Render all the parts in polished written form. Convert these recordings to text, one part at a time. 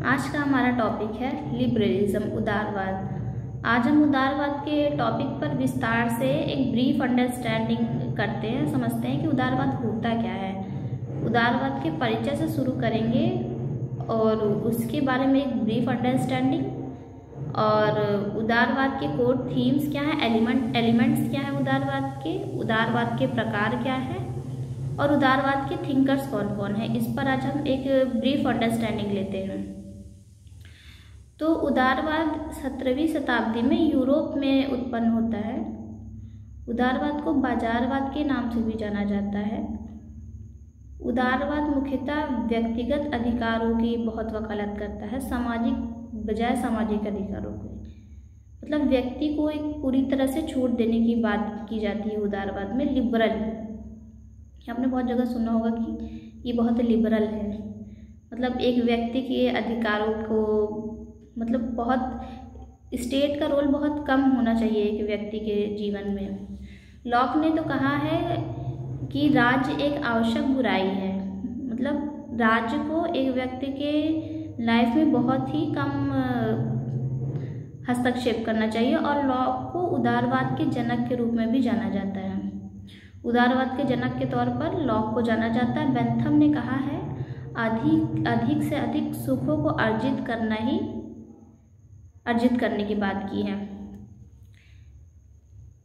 आज का हमारा टॉपिक है लिबरलिज्म, उदारवाद। आज हम उदारवाद के टॉपिक पर विस्तार से एक ब्रीफ अंडरस्टैंडिंग करते हैं, समझते हैं कि उदारवाद होता क्या है। उदारवाद के परिचय से शुरू करेंगे और उसके बारे में एक ब्रीफ अंडरस्टैंडिंग, और उदारवाद के कोर थीम्स क्या हैं, एलिमेंट्स क्या हैं उदारवाद के प्रकार क्या है, और उदारवाद के थिंकर्स कौन कौन है। इस पर आज हम एक ब्रीफ अंडरस्टैंडिंग लेते हैं। तो उदारवाद 17वीं शताब्दी में यूरोप में उत्पन्न होता है। उदारवाद को बाजारवाद के नाम से भी जाना जाता है। उदारवाद मुख्यतः व्यक्तिगत अधिकारों की बहुत वकालत करता है, सामाजिक बजाय सामाजिक अधिकारों को, मतलब व्यक्ति को एक पूरी तरह से छूट देने की बात की जाती है उदारवाद में। लिबरल, आपने बहुत जगह सुना होगा कि ये बहुत लिबरल है, मतलब एक व्यक्ति के अधिकारों को, मतलब बहुत स्टेट का रोल बहुत कम होना चाहिए एक व्यक्ति के जीवन में। लॉक ने तो कहा है कि राज्य एक आवश्यक बुराई है, मतलब राज्य को एक व्यक्ति के लाइफ में बहुत ही कम हस्तक्षेप करना चाहिए, और लॉक को उदारवाद के जनक के रूप में भी जाना जाता है। उदारवाद के जनक के तौर पर लॉक को जाना जाता है। बेंथम ने कहा है अधिक से अधिक सुखों को अर्जित करने की बात की है।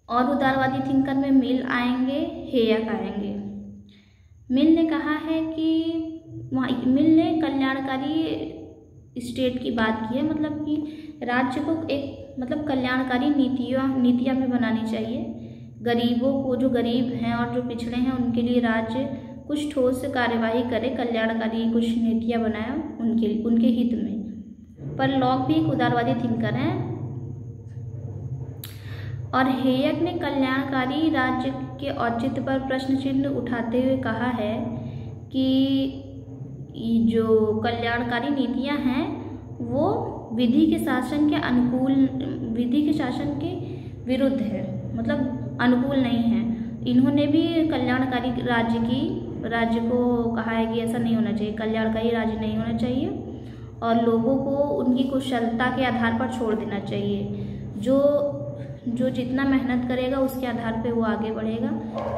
और उदारवादी थिंकर में मिल आएंगे, हेयक आएंगे। मिल ने कहा है कि मिल ने कल्याणकारी स्टेट की बात की है, मतलब कि राज्य को एक मतलब कल्याणकारी नीतियाँ भी बनानी चाहिए। गरीबों को, जो गरीब हैं और जो पिछड़े हैं, उनके लिए राज्य कुछ ठोस कार्यवाही करे, कल्याणकारी कुछ नीतियाँ बनाए उनके हित में। पर लॉक भी एक उदारवादी थिंकर हैं। और हेयक ने कल्याणकारी राज्य के औचित्य पर प्रश्न चिन्ह उठाते हुए कहा है कि जो कल्याणकारी नीतियां हैं वो विधि के शासन के विरुद्ध है, मतलब अनुकूल नहीं है। इन्होंने भी कल्याणकारी राज्य को कहा है कि ऐसा नहीं होना चाहिए, कल्याणकारी राज्य नहीं होना चाहिए, और लोगों को उनकी कुशलता के आधार पर छोड़ देना चाहिए। जो जितना मेहनत करेगा उसके आधार पे वो आगे बढ़ेगा,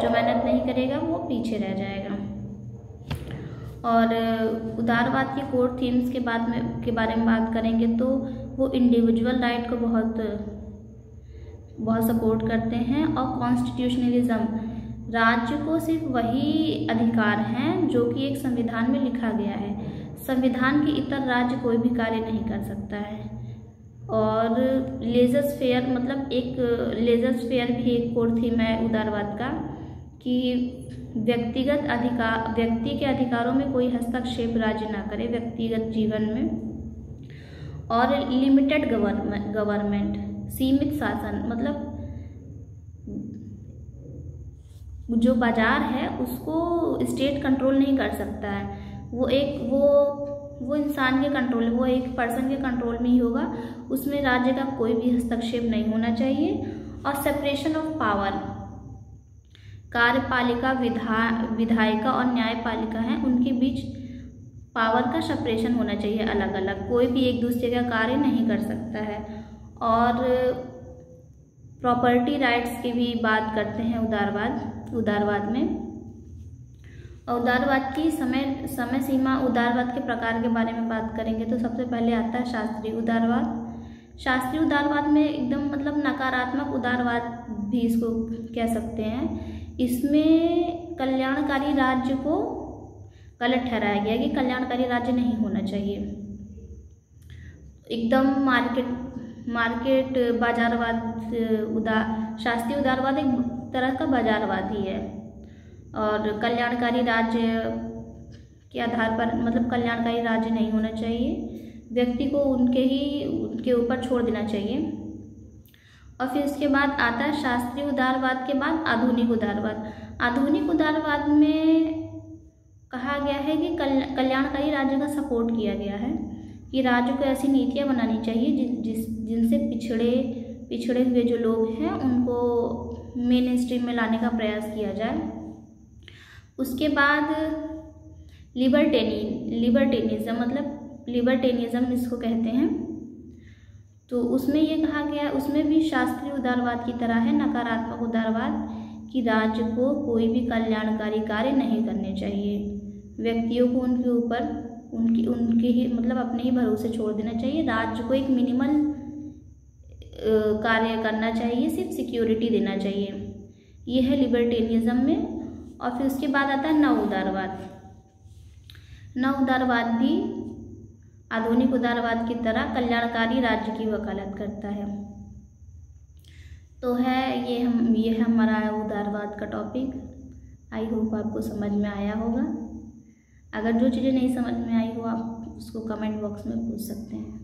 जो मेहनत नहीं करेगा वो पीछे रह जाएगा। और उदारवाद के कोर थीम्स के बारे में बात करेंगे तो वो इंडिविजुअल राइट को बहुत सपोर्ट करते हैं, और कॉन्स्टिट्यूशनलिज्म, राज्य को सिर्फ वही अधिकार हैं जो कि एक संविधान में लिखा गया है, संविधान के इतर राज्य कोई भी कार्य नहीं कर सकता है। और लेजर्स फेयर, मतलब एक लेजर्स फेयर भी एक कोर थीम है उदारवाद का, कि व्यक्ति के अधिकारों में कोई हस्तक्षेप राज्य ना करे व्यक्तिगत जीवन में। और लिमिटेड गवर्नमेंट, सीमित शासन, मतलब जो बाजार है उसको स्टेट कंट्रोल नहीं कर सकता है, वो इंसान के कंट्रोल, वो एक पर्सन के कंट्रोल में ही होगा, उसमें राज्य का कोई भी हस्तक्षेप नहीं होना चाहिए। और सेपरेशन ऑफ पावर, कार्यपालिका, विधायिका और न्यायपालिका हैं, उनके बीच पावर का सेपरेशन होना चाहिए अलग अलग, कोई भी एक दूसरे का कार्य नहीं कर सकता है। और प्रॉपर्टी राइट्स की भी बात करते हैं उदारवाद में। उदारवाद की समय सीमा, उदारवाद के प्रकार के बारे में बात करेंगे तो सबसे पहले आता है शास्त्रीय उदारवाद। शास्त्रीय उदारवाद में एकदम मतलब नकारात्मक उदारवाद भी इसको कह सकते हैं। इसमें कल्याणकारी राज्य को गलत ठहराया गया कि कल्याणकारी राज्य नहीं होना चाहिए, एकदम मार्केट बाजारवाद। शास्त्रीय उदारवाद एक तरह का बाजारवाद ही है, और कल्याणकारी राज्य के आधार पर, मतलब कल्याणकारी राज्य नहीं होना चाहिए, व्यक्ति को उनके ऊपर छोड़ देना चाहिए। और फिर उसके बाद आता है शास्त्रीय उदारवाद के बाद आधुनिक उदारवाद। आधुनिक उदारवाद में कहा गया है कि कल्याणकारी राज्य का सपोर्ट किया गया है, कि राज्य को ऐसी नीतियाँ बनानी चाहिए जिनसे पिछड़े हुए जो लोग हैं उनको मेन स्ट्रीम में लाने का प्रयास किया जाए। उसके बाद लिबर्टेनिज्म, मतलब लिबर्टेनिज्म इसको कहते हैं। तो उसमें ये कहा गया, उसमें भी शास्त्रीय उदारवाद की तरह है नकारात्मक उदारवाद कि राज्य को कोई भी कल्याणकारी कार्य नहीं करने चाहिए, व्यक्तियों को उनके ऊपर उनके ही मतलब अपने ही भरोसे छोड़ देना चाहिए, राज्य को एक मिनिमल कार्य करना चाहिए, सिर्फ सिक्योरिटी देना चाहिए। ये है लिबर्टेनिज्म में। और फिर उसके बाद आता है नव उदारवाद। नव उदारवाद भी आधुनिक उदारवाद की तरह कल्याणकारी राज्य की वकालत करता है। तो है ये हमारा उदारवाद का टॉपिक। आई होप आपको समझ में आया होगा। अगर जो चीज़ें नहीं समझ में आई हो आप उसको कमेंट बॉक्स में पूछ सकते हैं।